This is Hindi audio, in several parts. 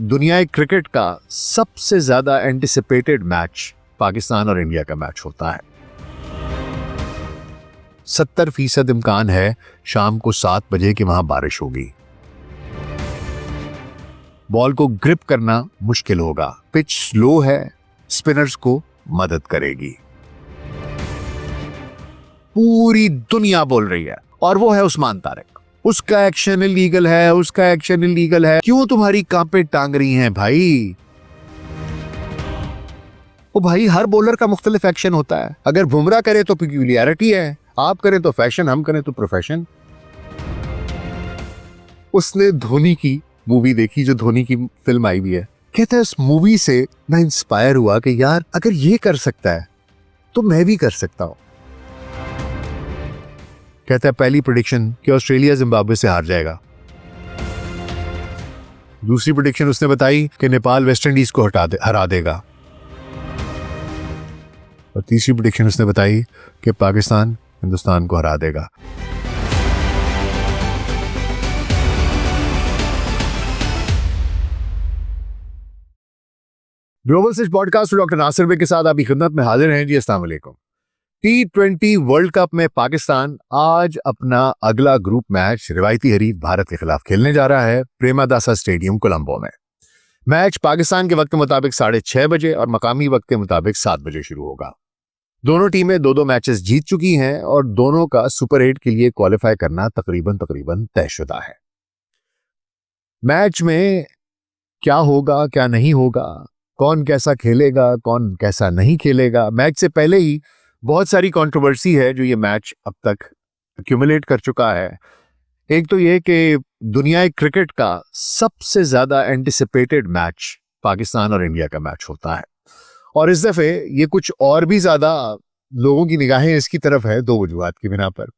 दुनिया क्रिकेट का सबसे ज्यादा एंटिसिपेटेड मैच पाकिस्तान और इंडिया का मैच होता है। 70% इम्कान है शाम को 7 बजे की वहां बारिश होगी। बॉल को ग्रिप करना मुश्किल होगा, पिच स्लो है, स्पिनर्स को मदद करेगी। पूरी दुनिया बोल रही है और वो है उस्मान तारिक। उसका एक्शन इलीगल है, उसका एक्शन इलीगल है। क्यों तुम्हारी कांपे टांग रही हैं भाई? ओ भाई, हर बॉलर का मुख्तलिफ एक्शन होता है। अगर बुमराह करे तो पिक्यूलियरिटी है, आप करें तो फैशन, हम करें तो प्रोफेशन। उसने धोनी की मूवी देखी, जो धोनी की फिल्म आई भी है। कहता है इस मूवी से मैं इंस्पायर हुआ कि यार अगर ये कर सकता है तो मैं भी कर सकता हूं। कहता है पहली प्रेडिक्शन कि ऑस्ट्रेलिया जिम्बाब्वे से हार जाएगा। दूसरी प्रेडिक्शन उसने बताई कि नेपाल वेस्ट इंडीज को हरा देगा। और तीसरी प्रेडिक्शन उसने बताई कि पाकिस्तान हिंदुस्तान को हरा देगा। Global switch podcast doctor Nasir बे के साथ आपकी खिदमत में हाजिर हैं जी। अस्सलाम वालेकुम। T20 वर्ल्ड कप में पाकिस्तान आज अपना अगला ग्रुप मैच रिवायती हरीफ भारत के खिलाफ खेलने जा रहा है प्रेमादासा स्टेडियम कोलंबो में। मैच पाकिस्तान के वक्त के मुताबिक 6:30 बजे और मकामी वक्त के मुताबिक 7 बजे शुरू होगा। दोनों टीमें 2-2 मैचेस जीत चुकी हैं और दोनों का सुपर 8 के लिए क्वालिफाई करना तकरीबन तयशुदा है। मैच में क्या होगा क्या नहीं होगा, कौन कैसा खेलेगा कौन कैसा नहीं खेलेगा, मैच से पहले ही बहुत सारी कंट्रोवर्सी है जो ये मैच अब तक एक्यूमुलेट कर चुका है। एक तो ये कि दुनिया क्रिकेट का सबसे ज्यादा एंटिसिपेटेड मैच पाकिस्तान और इंडिया का मैच होता है और इस दफे ये कुछ और भी ज्यादा लोगों की निगाहें इसकी तरफ है 2 वजूहात की बिना पर।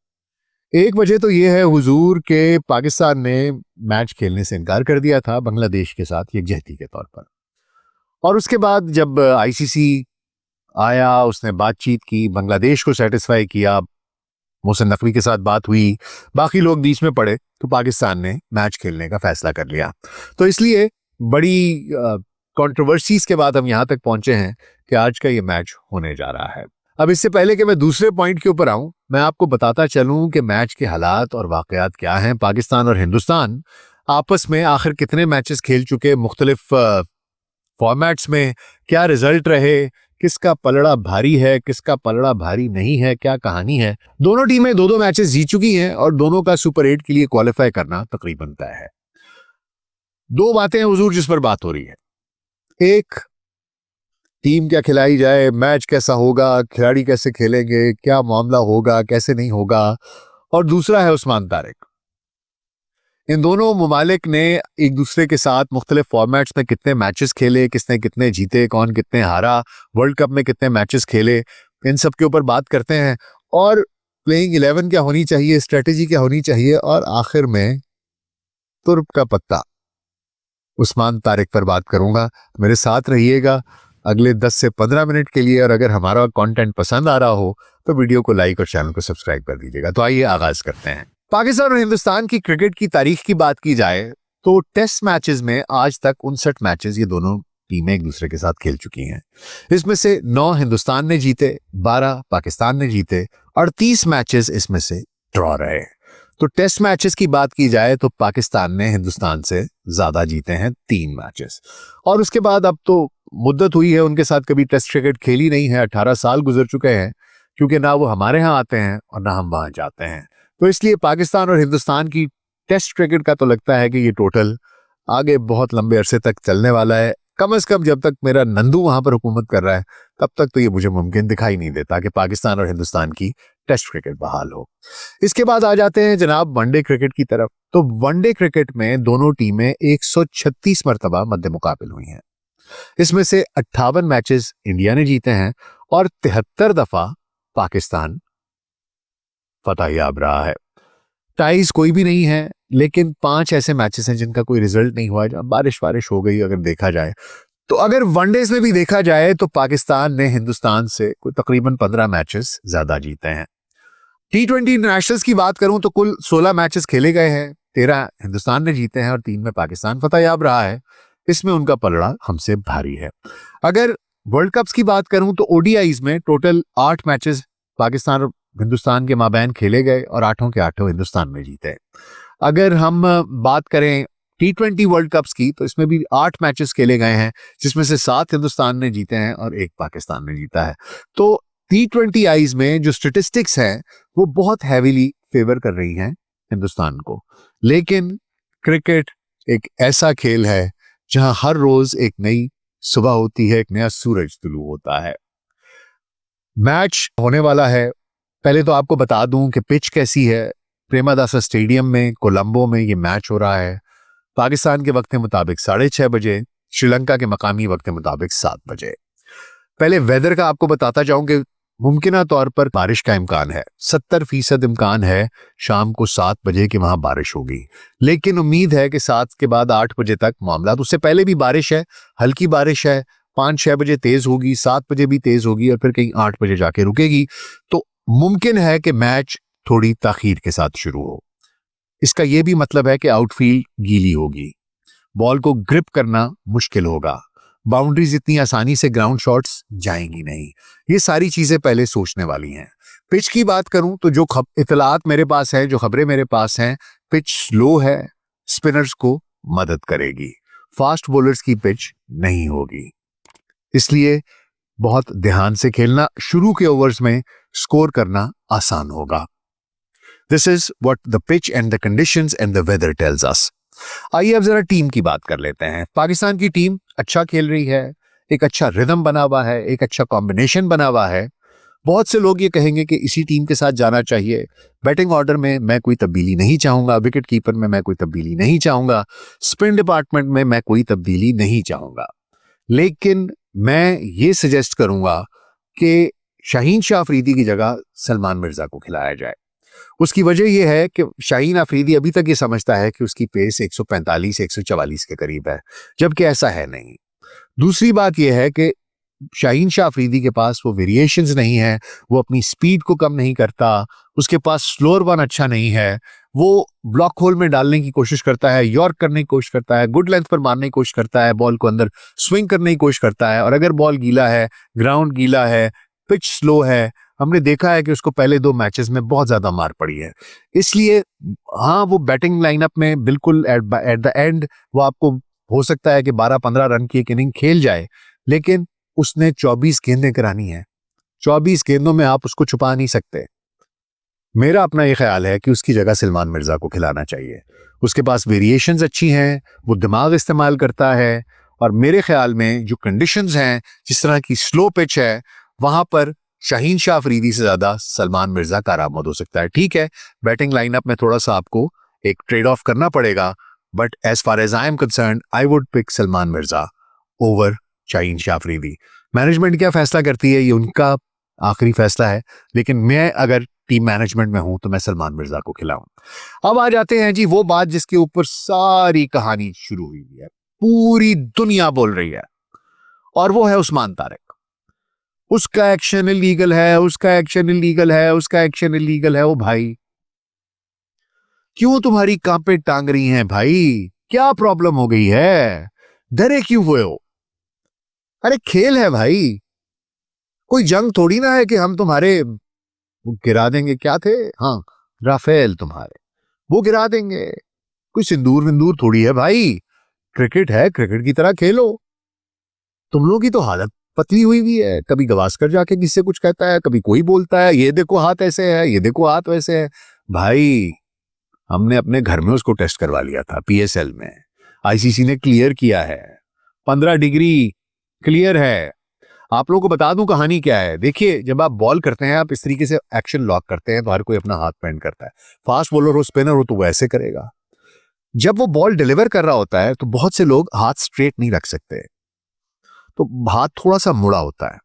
एक वजह तो ये है हुजूर के पाकिस्तान ने मैच खेलने से इनकार कर दिया था बांग्लादेश के साथ यकजहती के तौर पर, और उसके बाद जब आईसीसी आया, उसने बातचीत की, बांग्लादेश को सेटिस्फाई किया, मोहसिन नकवी के साथ बात हुई, बाकी लोग बीच में पड़े, तो पाकिस्तान ने मैच खेलने का फैसला कर लिया। तो इसलिए बड़ी कंट्रोवर्सीज के बाद हम यहां तक पहुंचे हैं कि आज का ये मैच होने जा रहा है। अब इससे पहले कि मैं दूसरे पॉइंट के ऊपर आऊं, मैं आपको बताता चलूं कि मैच के हालात और वाकयात क्या हैं। पाकिस्तान और हिंदुस्तान आपस में आखिर कितने मैचेस खेल चुके, मुख्तलिफ फॉर्मेट्स में क्या रिजल्ट रहे, किसका पलड़ा भारी है किसका पलड़ा भारी नहीं है, क्या कहानी है। दोनों टीमें 2-2 मैचेस जीत चुकी हैं और दोनों का सुपर 8 के लिए क्वालिफाई करना तकरीबन तय है। 2 बातें हैं हुजूर जिस पर बात हो रही है। एक, टीम क्या खिलाई जाए, मैच कैसा होगा, खिलाड़ी कैसे खेलेंगे, क्या मामला होगा कैसे नहीं होगा, और दूसरा है उस्मान तारिक। इन दोनों ममालिक ने एक दूसरे के साथ मुख्तलिफ फॉर्मेट्स में कितने मैचेस खेले, किसने कितने जीते, कौन कितने हारा, वर्ल्ड कप में कितने मैचेस खेले, इन सब के ऊपर बात करते हैं। और प्लेइंग 11 क्या होनी चाहिए, स्ट्रेटेजी क्या होनी चाहिए, और आखिर में तुर्क का पत्ता उस्मान तारिक पर बात करूंगा। मेरे साथ रहिएगा अगले 10 से 15 मिनट के लिए, और अगर हमारा कंटेंट पसंद आ रहा हो तो वीडियो को लाइक और चैनल को सब्सक्राइब कर दीजिएगा। तो आइए आगाज करते हैं। पाकिस्तान और हिंदुस्तान की क्रिकेट की तारीख की बात की जाए तो टेस्ट मैचेस में आज तक 59 मैचेस ये दोनों टीमें एक दूसरे के साथ खेल चुकी हैं। इसमें से 9 हिंदुस्तान ने जीते, 12 पाकिस्तान ने जीते, 38 मैचेस इसमें से ड्रॉ रहे। तो टेस्ट मैचेस की बात की जाए तो पाकिस्तान ने हिंदुस्तान से ज्यादा जीते हैं 3 मैचेस, और उसके बाद अब तो मुद्दत हुई है उनके साथ कभी टेस्ट क्रिकेट खेली नहीं है। 18 साल गुजर चुके हैं, क्योंकि ना वो हमारे यहाँ आते हैं और ना हम वहां जाते हैं। तो इसलिए पाकिस्तान और हिंदुस्तान की टेस्ट क्रिकेट का तो लगता है कि ये टोटल आगे बहुत लंबे अरसे तक चलने वाला है। कम से कम जब तक मेरा नंदू वहां पर हुकूमत कर रहा है तब तक तो ये मुझे मुमकिन दिखाई नहीं देता कि पाकिस्तान और हिंदुस्तान की टेस्ट क्रिकेट बहाल हो। इसके बाद आ जाते हैं जनाब वनडे क्रिकेट की तरफ। तो वनडे क्रिकेट में दोनों टीमें 136 मरतबा मद्दे मुकाबिल हुई हैं। इसमें से 58 मैचेस इंडिया ने जीते हैं और 73 दफा पाकिस्तान फतहयाब रहा है। टाइज कोई भी नहीं है, लेकिन 5 ऐसे मैचेस हैं जिनका कोई रिजल्ट नहीं हुआ। जब बारिश हो गई अगर देखा जाए तो, अगर वनडेज में भी देखा जाए तो पाकिस्तान ने हिंदुस्तान से कोई तकरीबन 15 मैचेस ज्यादा जीते हैं। T20 इंटरनेशनल्स की बात करूं तो कुल 16 मैचेस खेले गए हैं, 13 हिंदुस्तान ने जीते हैं और 3 में पाकिस्तान फतहयाब रहा है। इसमें उनका पलड़ा हमसे भारी है। अगर वर्ल्ड कप्स की बात करूं तो ओडीआईज में टोटल 8 मैचेस पाकिस्तान और हिंदुस्तान के माबैन खेले गए और 8 के 8 हिंदुस्तान में जीते। अगर हम बात करें T20 वर्ल्ड कप्स की तो इसमें भी 8 मैचेस खेले गए हैं, जिसमें से 7 हिंदुस्तान ने जीते हैं और 1 पाकिस्तान ने जीता है। तो T20 आईज में जो स्टेटिस्टिक्स हैं वो बहुत हैवीली फेवर कर रही हैं हिंदुस्तान को। लेकिन क्रिकेट एक ऐसा खेल है जहां हर रोज एक नई सुबह होती है, एक नया सूरज तुलू होता है। मैच होने वाला है। पहले तो आपको बता दूं कि पिच कैसी है। प्रेमादासा स्टेडियम में कोलंबो में ये मैच हो रहा है। पाकिस्तान के वक्त के मुताबिक 6:30 बजे, श्रीलंका के मकामी वक्त के मुताबिक 7 बजे। पहले वेदर का आपको बताता जाऊं कि मुमकिना तौर पर बारिश का इम्कान है। 70% इम्कान है शाम को 7 बजे की वहां बारिश होगी। लेकिन उम्मीद है कि 7 के बाद 8 बजे तक मामला, उससे पहले भी बारिश है, हल्की बारिश है। 5-6 बजे तेज होगी, 7 बजे भी तेज होगी और फिर कहीं 8 बजे जाके रुकेगी। तो मुमकिन है कि मैच थोड़ी ताखीर के साथ शुरू हो। इसका यह भी मतलब है कि आउटफील्ड गीली होगी, बॉल को ग्रिप करना मुश्किल होगा, बाउंड्रीज इतनी आसानी से ग्राउंड शॉट्स जाएंगी नहीं। ये सारी चीजें पहले सोचने वाली हैं। पिच की बात करूं तो जो इतलात मेरे पास है, जो खबरें मेरे पास हैं, पिच स्लो है, स्पिनर्स को मदद करेगी। फास्ट बॉलर्स की पिच नहीं होगी, इसलिए बहुत ध्यान से खेलना। शुरू के ओवर्स में स्कोर करना आसान होगा। This is what the pitch and the conditions and the weather tells us. आइए अब जरा टीम की बात कर लेते हैं। पाकिस्तान की टीम अच्छा खेल रही है, एक अच्छा रिदम बना हुआ है, एक अच्छा कॉम्बिनेशन बना हुआ है। बहुत से लोग ये कहेंगे कि इसी टीम के साथ जाना चाहिए। बैटिंग ऑर्डर में मैं कोई तब्दीली नहीं चाहूंगा, विकेट कीपर में मैं कोई तब्दीली नहीं चाहूंगा, स्पिन डिपार्टमेंट में मैं कोई तब्दीली नहीं चाहूंगा। लेकिन मैं ये सजेस्ट करूंगा कि शाहीन शाह अफरीदी की जगह सलमान मिर्जा को खिलाया जाए। उसकी वजह यह है कि शाहीन अफरीदी अभी तक ये समझता है कि उसकी पेस 145-144 के करीब है, जबकि ऐसा है नहीं। दूसरी बात यह है कि शाहीन शाह अफरीदी के पास वो वेरिएशंस नहीं है, वो अपनी स्पीड को कम नहीं करता, उसके पास स्लोअर वन अच्छा नहीं है। वो ब्लॉक होल में डालने की कोशिश करता है, यॉर्क करने की कोशिश करता है, गुड लेंथ पर मारने की कोशिश करता है, बॉल को अंदर स्विंग करने की कोशिश करता है। और अगर बॉल गीला है, ग्राउंड गीला है, पिच स्लो है, हमने देखा है कि उसको पहले 2 मैचेस में बहुत ज्यादा मार पड़ी है। इसलिए हाँ, वो बैटिंग लाइनअप में बिल्कुल एट द एंड वो आपको हो सकता है कि 12-15 रन की एक इनिंग खेल जाए, लेकिन उसने 24 गेंदें करानी है। 24 गेंदों में आप उसको छुपा नहीं सकते। मेरा अपना ये ख्याल है कि उसकी जगह सलमान मिर्जा को खिलाना चाहिए। उसके पास वेरिएशंस अच्छी हैं, वो दिमाग इस्तेमाल करता है, और मेरे ख्याल में जो कंडीशंस हैं, जिस तरह की स्लो पिच है, वहां पर शाहीन शाह अफरीदी से ज्यादा सलमान मिर्जा कारआमद हो सकता है। ठीक है, बैटिंग लाइनअप में थोड़ा सा आपको एक ट्रेड ऑफ करना पड़ेगा, but as far as I am concern, I would pick Salman Mirza over Shaheen Shah Afridi. Management क्या फैसला करती है ये उनका आखिरी फैसला है, लेकिन मैं अगर टीम मैनेजमेंट में हूं तो मैं सलमान मिर्जा को खिलाऊं। अब आ जाते हैं जी वो बात जिसके ऊपर सारी कहानी शुरू हुई है, पूरी दुनिया बोल रही है, और वो है उस्मान तारिक। उसका एक्शन इलीगल है, उसका एक्शन इलीगल है, उसका एक्शन इलीगल है। ओ भाई, क्यों तुम्हारी कांपे टांग रही हैं भाई? क्या प्रॉब्लम हो गई है? डरे क्यों हुए हो? अरे खेल है भाई, कोई जंग थोड़ी ना है कि हम तुम्हारे वो गिरा देंगे। क्या थे, हाँ, राफेल तुम्हारे, वो गिरा देंगे। कोई सिंदूर विंदूर थोड़ी है भाई। क्रिकेट है, क्रिकेट की तरह खेलो। तुम लोगों की तो हालत पतली हुई भी है। कभी गवास्कर जाके किससे कुछ कहता है, कभी कोई बोलता है ये देखो हाथ ऐसे है, ये देखो हाथ वैसे है। भाई, हमने अपने घर में उसको टेस्ट करवा लिया था पीएसएल में, आईसीसी ने क्लियर किया है, 15 डिग्री क्लियर है। आप लोगों को बता दूं कहानी क्या है। देखिए, जब आप बॉल करते हैं, आप इस तरीके से एक्शन लॉक करते हैं तो हर कोई अपना हाथ पेंट करता है। फास्ट बॉलर हो, स्पिनर हो, तो वो ऐसे करेगा। जब वो बॉल डिलीवर कर रहा होता है तो बहुत से लोग हाथ स्ट्रेट नहीं रख सकते, तो हाथ थोड़ा सा मुड़ा होता है।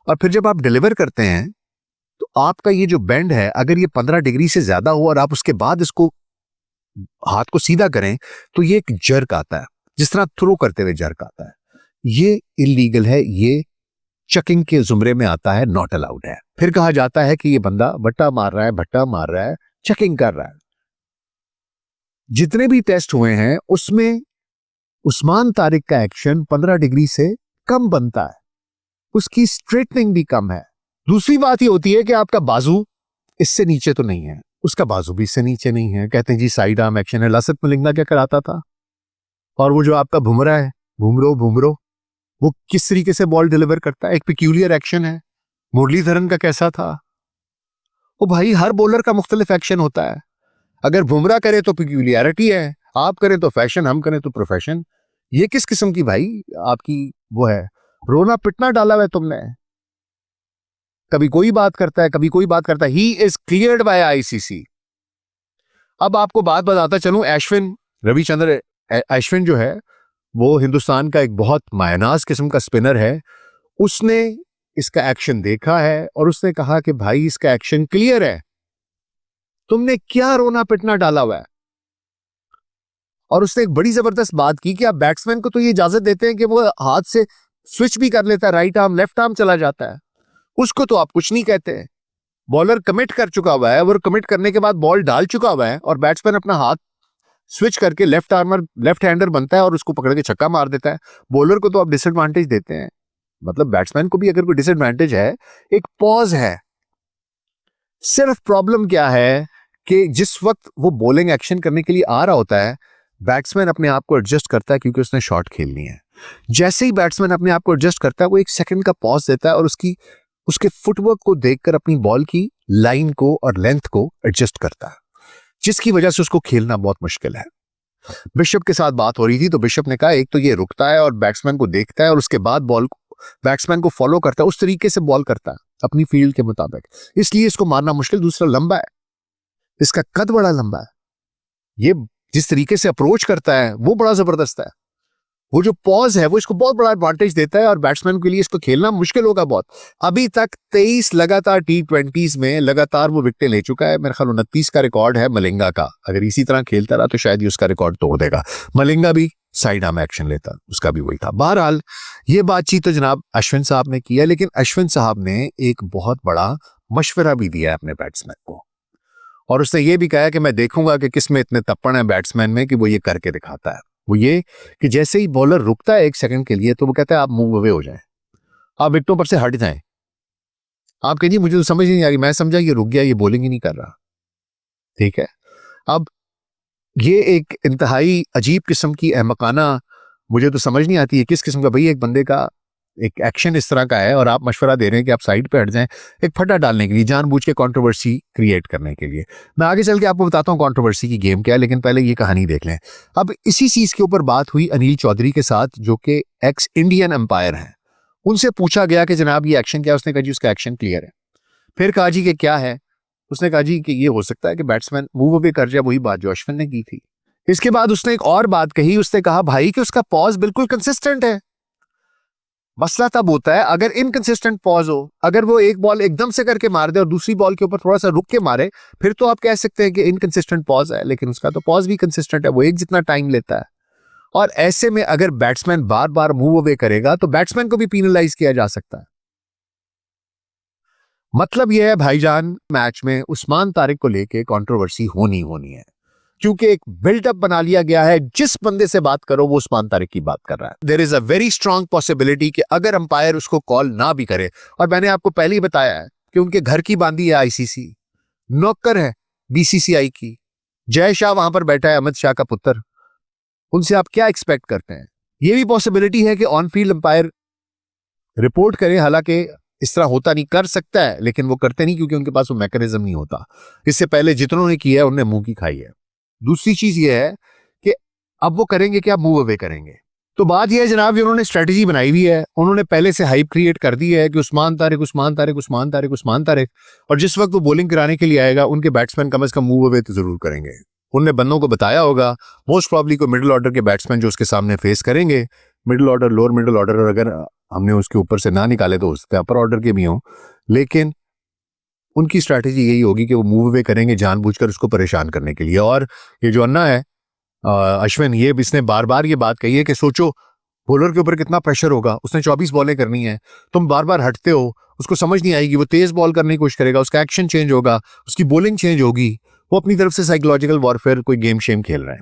और फिर जब आप डिलीवर करते हैं तो आपका ये जो बेंड है, अगर ये 15 डिग्री से ज्यादा हो और आप उसके बाद इसको हाथ को सीधा करें तो ये एक जर्क आता है, जिस तरह थ्रो करते हुए जर्क आता है। ये इलीगल है, ये चकिंग के जुमरे में आता है, नॉट अलाउड है। फिर कहा जाता है कि ये बंदा बट्टा मार रहा है, भट्टा मार रहा है, चकिंग कर रहा है। जितने भी टेस्ट हुए हैं उसमें उस्मान तारिक का एक्शन 15 डिग्री से कम बनता है, उसकी स्ट्रेटनिंग भी कम है। दूसरी बात ये होती है कि आपका बाजू इससे नीचे तो नहीं है, उसका बाजू भी इससे नीचे नहीं है। कहते हैं जी साइड आर्म एक्शन है। लसित मलिंगा क्या कराता था? और वो जो आपका बुमराह है, बुमरो वो किस तरीके से बॉल डिलीवर करता है, एक पिक्यूलियर एक्शन है। मुरलीधरन का कैसा था? वो भाई हर बॉलर का मुख्तलिफ एक्शन होता है। अगर बुमराह करे तो पिक्यूलियरिटी है, आप करें तो फैशन, हम करें तो प्रोफेशन। ये किस किस्म की भाई आपकी वो है? रोना पिटना डाला हुआ है तुमने। कभी कोई बात करता है, कभी कोई बात करता है। He is cleared by ICC. अब आपको बात बताता चलूं, अश्विन जो है वो हिंदुस्तान का एक बहुत मायनाज किस्म का स्पिनर है। उसने इसका एक्शन देखा है और उसने कहा कि भाई इसका एक्शन क्लियर है, तुमने क्या रोना पिटना डाला हुआ है। और उसने एक बड़ी जबरदस्त बात की कि आप बैट्समैन को तो ये इजाजत देते हैं कि वो हाथ से स्विच भी कर लेता है, राइट आर्म लेफ्ट आर्म चला जाता है, उसको तो आप कुछ नहीं कहते। बॉलर कमिट कर चुका हुआ है, वो कमिट करने के बाद बॉल डाल चुका हुआ है और बैट्समैन अपना हाथ स्विच करके लेफ्ट हैंडर बनता है और उसको पकड़ के छक्का मार देता है। बॉलर को तो आप डिसएडवांटेज देते हैं। मतलब बैट्समैन को भी अगर कोई डिसएडवांटेज है, एक पॉज है। सिर्फ प्रॉब्लम क्या है कि जिस वक्त वो बॉलिंग एक्शन करने के लिए आ रहा होता है, बैट्समैन अपने आप को एडजस्ट करता है क्योंकि उसने शॉट खेलनी है। जैसे ही बैट्समैन अपने आप को एडजस्ट करता है, वो एक सेकंड का पॉज देता है और उसके फुटवर्क को देखकर अपनी बॉल की लाइन को और लेंथ को एडजस्ट करता है, जिसकी वजह से उसको खेलना बहुत मुश्किल है। बिशप के साथ बात हो रही थी तो बिशप ने कहा एक तो ये रुकता है और बैट्समैन को देखता है और उसके बाद बॉल बैट्समैन को फॉलो करता है, उस तरीके से बॉल करता है अपनी फील्ड के मुताबिक, इसलिए इसको मारना मुश्किल। दूसरा लंबा है, इसका कद बड़ा लंबा है, ये जिस तरीके से अप्रोच करता है वो बड़ा जबरदस्त है। वो जो पॉज है वो इसको बहुत बड़ा एडवांटेज देता है और बैट्समैन के लिए इसको खेलना मुश्किल होगा बहुत। अभी तक 23 लगातार T20s में लगातार वो विकेटें ले चुका है। मेरे ख्याल 29 का रिकॉर्ड है मलिंगा का। अगर इसी तरह खेलता रहा तो शायद ही उसका रिकॉर्ड तोड़ देगा। मलिंगा भी साइड आर्म एक्शन लेता, उसका भी वही था। बहरहाल ये बातचीत तो जनाब अश्विन साहब ने किया, लेकिन अश्विन साहब ने एक बहुत बड़ा मशवरा भी दिया है अपने बैट्समैन को और उसने ये भी कहा कि मैं देखूंगा कि किसमें इतने तप्पड़ है बैट्समैन में कि वो ये करके दिखाता है। वो ये कि जैसे ही बॉलर रुकता है एक सेकंड के लिए तो वो कहता है आप मूव अवे हो जाएं, आप विकेटों पर से हट जाएं। आप कहिए मुझे तो समझ नहीं आ रही, मैं समझा ये रुक गया, ये बॉलिंग ही नहीं कर रहा। ठीक है, अब ये एक इंतहाई अजीब किस्म की अहमकाना, मुझे तो समझ नहीं आती है किस किस्म का भाई एक बंदे का एक एक्शन इस तरह का है और आप मशवरा दे रहे हैं कि आप साइड पे हट जाएं, एक फटा डालने के लिए, जानबूझ के कंट्रोवर्सी क्रिएट करने के लिए। मैं आगे चल के आपको बताता हूं कंट्रोवर्सी की गेम क्या है, लेकिन पहले ये कहानी देख लें। अब इसी चीज के ऊपर बात हुई अनिल चौधरी के साथ, जो कि एक्स इंडियन अंपायर हैं। उनसे पूछा गया कि जनाब ये एक्शन क्या है, उसने कहा जी उसका एक्शन क्लियर है। फिर कहा जी कि क्या है, उसने कहा जी कि ये हो सकता है कि बैट्समैन मूव अवे कर जाए, वही बात जो अश्विन ने की थी। इसके बाद उसने एक और बात कही, उसने कहा भाई कि उसका पॉज बिल्कुल कंसिस्टेंट है। मसला तब होता है अगर इनकंसिस्टेंट पॉज हो, अगर वो एक बॉल एकदम से करके मार दे और दूसरी बॉल के ऊपर थोड़ा सा रुक के मारे, फिर तो आप कह सकते हैं कि इनकंसिस्टेंट पॉज है, लेकिन उसका तो पॉज भी कंसिस्टेंट है, वो एक जितना टाइम लेता है। और ऐसे में अगर बैट्समैन बार बार मूव अवे करेगा तो बैट्समैन को भी पीनलाइज किया जा सकता है। मतलब यह है भाईजान, मैच में उस्मान तारिक को लेके कंट्रोवर्सी होनी है, क्योंकि एक बिल्डअप बना लिया गया है। जिस बंदे से बात करो वो उस्मान तारिक की बात कर रहा है। There is a very strong possibility कि अगर अंपायर उसको कॉल ना भी करे, और मैंने आपको पहले ही बताया है कि उनके घर की बांधी है आईसीसी, नौकर है बीसीसीआई की, जय शाह वहां पर बैठा है, अमित शाह का पुत्र, उनसे आप क्या एक्सपेक्ट करते हैं। यह भी पॉसिबिलिटी है कि ऑन फील्ड अंपायर रिपोर्ट करें, हालांकि इस तरह होता नहीं, कर सकता है लेकिन वो करते नहीं क्योंकि उनके पास वो मैकेनिज्म नहीं होता। इससे पहले जितनों ने किया है उन्होंने मुंह की खाई है। दूसरी चीज ये है कि अब वो करेंगे क्या, मूव अवे करेंगे। तो बात यह है जनाब, उन्होंने स्ट्रेटजी बनाई हुई है, उन्होंने पहले से हाइप क्रिएट कर दी है कि उस्मान तारिक उस्मान तारिक उस्मान तारिक उस्मान तारिक, और जिस वक्त वो बॉलिंग कराने के लिए आएगा उनके बैट्समैन कम से कम मूव अवे तो जरूर करेंगे। उनने बंदों को बताया होगा, मोस्ट प्रॉब्ली को मिडिल ऑर्डर के बैट्समैन जो उसके सामने फेस करेंगे, middle order, lower middle order, और अगर हमने उसके ऊपर से ना निकाले तो उसके अपर ऑर्डर के भी हों, लेकिन उनकी स्ट्रैटेजी यही होगी कि वो मूव अवे करेंगे जानबूझकर उसको परेशान करने के लिए। और ये जो अन्ना है अश्विन, ये इसने बार बार ये बात कही है कि सोचो बॉलर के ऊपर कितना प्रेशर होगा, उसने 24 बॉलें करनी है, तुम बार बार हटते हो, उसको समझ नहीं आएगी, वो तेज बॉल करने की कोशिश करेगा, उसका एक्शन चेंज होगा, उसकी बॉलिंग चेंज होगी, वो अपनी तरफ से साइकोलॉजिकल वॉरफेयर कोई गेम शेम खेल रहा है।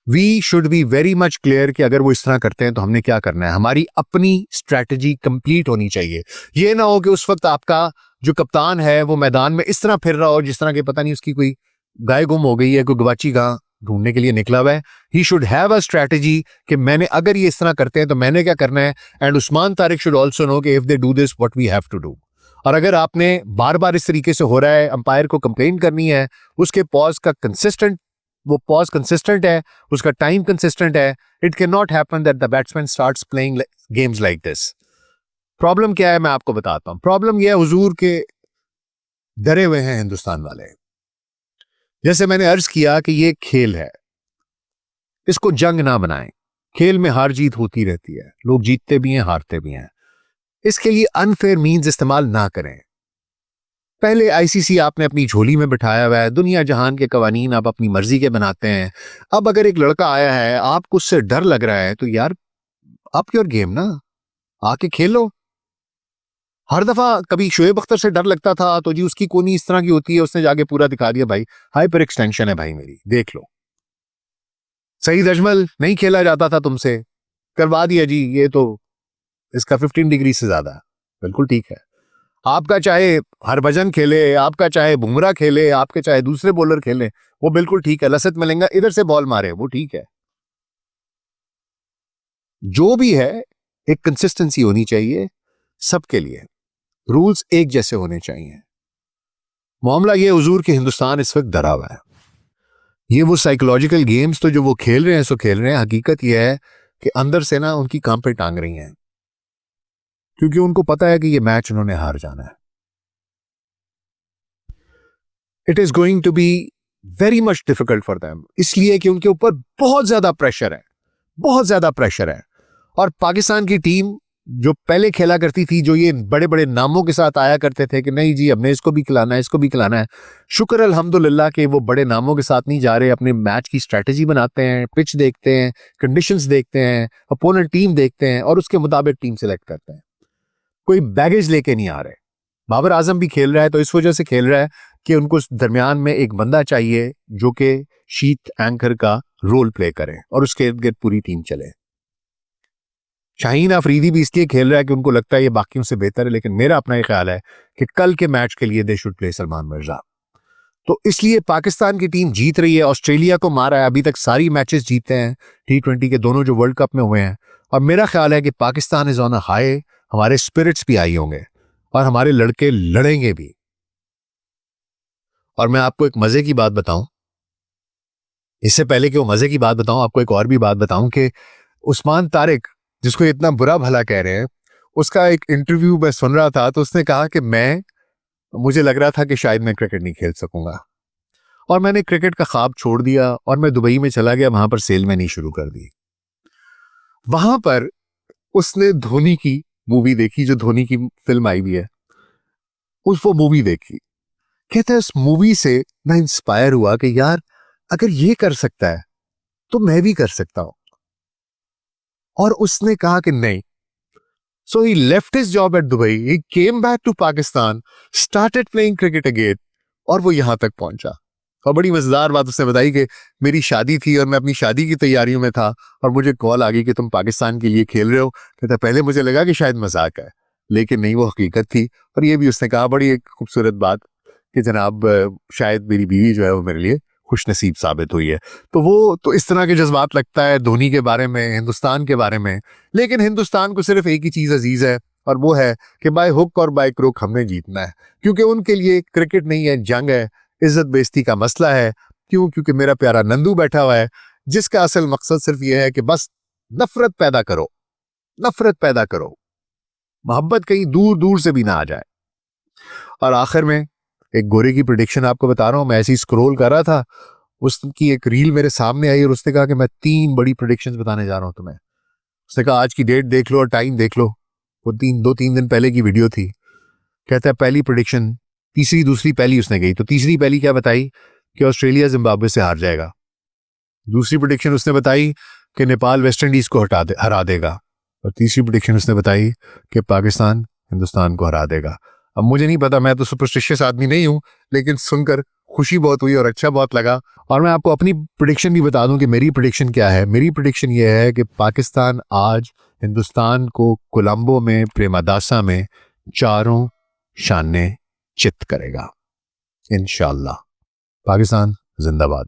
We should be very much clear कि अगर वो इस तरह करते हैं तो हमने क्या करना है। हमारी अपनी स्ट्रैटेजी कंप्लीट होनी चाहिए। ये ना हो कि उस वक्त आपका जो कप्तान है वो मैदान में इस तरह फिर रहा हो जिस तरह के पता नहीं उसकी कोई गाय गुम हो गई है, कोई गवाची गां ढूंढने के लिए निकला हुआ है। He should have a strategy कि मैंने अगर ये इस तरह करते हैं तो मैंने क्या करना है। And Usman Tariq should also know कि if they do this what we have to do. और अगर आपने बार बार इस तरीके से हो रहा है, अंपायर को कंप्लेन करनी है, उसके पॉज का कंसिस्टेंट, वो पॉज कंसिस्टेंट है, उसका टाइम कंसिस्टेंट है, it can not happen that the batsman starts playing games like this. Problem क्या है मैं आपको बताता हूं। प्रॉब्लम यह है हुजूर के डरे हुए हैं हिंदुस्तान वाले। जैसे मैंने अर्ज किया कि ये खेल है, इसको जंग ना बनाएं। खेल में हार जीत होती रहती है, लोग जीतते भी हैं हारते भी हैं। इसके लिए अनफेयर मीन्स इस्तेमाल ना करें। पहले आईसीसी आपने अपनी झोली में बिठाया हुआ है, दुनिया जहान के कवानीन आप अपनी मर्जी के बनाते हैं। अब अगर एक लड़का आया है, आपको उससे डर लग रहा है, तो यार अप योर गेम ना, आके खेलो। हर दफा कभी शोएब अख्तर से डर लगता था तो जी उसकी कोनी इस तरह की होती है, उसने जाके पूरा दिखा दिया भाई हाइपर एक्सटेंशन है भाई मेरी, देख लो। सईद अजमल नहीं खेला जाता था तुमसे, करवा दिया जी, ये तो इसका 15 डिग्री से ज्यादा है। बिल्कुल ठीक है। आपका चाहे हरभजन खेले, आपका चाहे बुमराह खेले, आपके चाहे दूसरे बॉलर खेले, वो बिल्कुल ठीक है। लसित मलिंगा इधर से बॉल मारे, वो ठीक है। जो भी है एक कंसिस्टेंसी होनी चाहिए सबके लिए, रूल्स एक जैसे होने चाहिए। मामला ये हुजूर के हिंदुस्तान इस वक्त डरा हुआ है। ये वो साइकोलॉजिकल गेम्स तो जो वो खेल रहे हैं सो खेल रहे हैं, हकीकत यह है कि अंदर से ना उनकी कांपे टांग रही हैं, क्योंकि उनको पता है कि ये मैच उन्होंने हार जाना है। It is going to be very much difficult for them, इसलिए कि उनके ऊपर बहुत ज्यादा प्रेशर है, बहुत ज्यादा प्रेशर है। और पाकिस्तान की टीम जो पहले खेला करती थी, जो ये बड़े बड़े नामों के साथ आया करते थे कि नहीं जी हमने इसको भी खिलाना है, इसको भी खिलाना है, शुक्र अल्हम्दुलिल्लाह कि वो बड़े नामों के साथ नहीं जा रहे। अपने मैच की स्ट्रैटेजी बनाते हैं, पिच देखते हैं, कंडीशंस देखते हैं, अपोनेंट टीम देखते हैं और उसके मुताबिक टीम सेलेक्ट करते हैं। कोई बैगेज लेके नहीं आ रहे। बाबर आजम भी खेल रहा है तो इस वजह से खेल रहा है कि उनको दरमियान में एक बंदा चाहिए जो कि शीट एंकर का रोल प्ले करे और उसके इर्द गिर्द पूरी टीम चले। शाहीन अफरीदी भी इसलिए खेल रहा है कि उनको लगता है ये बाकियों से बेहतर है, लेकिन मेरा अपना ये ख्याल है कि कल के मैच के लिए they should play Salman Mirza. तो इसलिए पाकिस्तान की टीम जीत रही है, ऑस्ट्रेलिया को मारा है, अभी तक सारी मैचेस जीते हैं T20 के, दोनों जो वर्ल्ड कप में हुए हैं। और मेरा ख्याल है कि Pakistan is on a high, हमारे स्पिरिट्स भी आई होंगे और हमारे लड़के लड़ेंगे भी। और मैं आपको एक मजे की बात बताऊं, इससे पहले कि वो मजे की बात बताऊं, आपको एक और भी बात बताऊं कि उस्मान तारिक जिसको इतना बुरा भला कह रहे हैं, उसका एक इंटरव्यू मैं सुन रहा था तो उसने कहा कि मुझे लग रहा था कि शायद मैं क्रिकेट नहीं खेल सकूंगा और मैंने क्रिकेट का ख्वाब छोड़ दिया और मैं दुबई में चला गया, वहां पर सेलमैनी शुरू कर दी। वहां पर उसने धोनी की मूवी देखी, जो धोनी की फिल्म आई हुई है, वो मूवी देखी। कहता है उस मूवी से मैं इंस्पायर हुआ कि यार अगर ये कर सकता है तो मैं भी कर सकता हूं। और उसने कहा कि नहीं, so he left his job at Dubai, he came back to Pakistan, started playing cricket again और वो यहां तक पहुंचा। और बड़ी मजेदार बात उसने बताई कि मेरी शादी थी और मैं अपनी शादी की तैयारियों में था और मुझे कॉल आ गई कि तुम पाकिस्तान के लिए खेल रहे हो। कहता पहले मुझे लगा कि शायद मजाक है, लेकिन नहीं, वो हकीकत थी। और ये भी उसने कहा, बड़ी एक खूबसूरत बात, कि जनाब शायद मेरी बीवी जो है वो मेरे लिए खुश नसीब साबित हुई है। तो वो तो इस तरह के जज्बात लगता है धोनी के बारे में, हिंदुस्तान के बारे में। लेकिन हिंदुस्तान को सिर्फ एक ही चीज अजीज है और वो है कि बाय हुक और बाय क्रुक हमने जीतना है, क्योंकि उनके लिए क्रिकेट नहीं है, जंग है, इज्जत बेइज्जती का मसला है। क्यों? क्योंकि मेरा प्यारा नंदू बैठा हुआ है जिसका असल मकसद सिर्फ यह है कि बस नफरत पैदा करो, नफरत पैदा करो, मोहब्बत कहीं दूर दूर से भी ना आ जाए। और आखिर में एक गोरे की प्रेडिक्शन आपको बता रहा हूं, मैं ऐसे ही स्क्रॉल कर रहा था, उसकी एक रील मेरे सामने आई और उसने कहा कि मैं 3 बड़ी प्रेडिक्शंस बताने जा रहा हूं तुम्हें। उसने कहा आज की डेट देख लो और टाइम देख लो, वो 2-3 दिन पहले की वीडियो थी। कहता है पहली प्रेडिक्शन, तीसरी दूसरी पहली उसने गई, तो तीसरी पहली क्या बताई कि ऑस्ट्रेलिया जिम्बाब्वे से हार जाएगा। दूसरी प्रेडिक्शन उसने बताई कि नेपाल वेस्ट इंडीज को हरा देगा। और तीसरी प्रेडिक्शन उसने बताई कि पाकिस्तान हिंदुस्तान को हरा देगा। अब मुझे नहीं पता, मैं तो सुपरस्टिशियस आदमी नहीं हूं, लेकिन सुनकर खुशी बहुत हुई और अच्छा बहुत लगा। और मैं आपको अपनी प्रेडिक्शन भी बता दूं कि मेरी प्रेडिक्शन क्या है। मेरी प्रेडिक्शन ये है कि पाकिस्तान आज हिंदुस्तान को कोलंबो में प्रेमादासा में चारों शाने चित करेगा इंशाल्लाह। पाकिस्तान जिंदाबाद।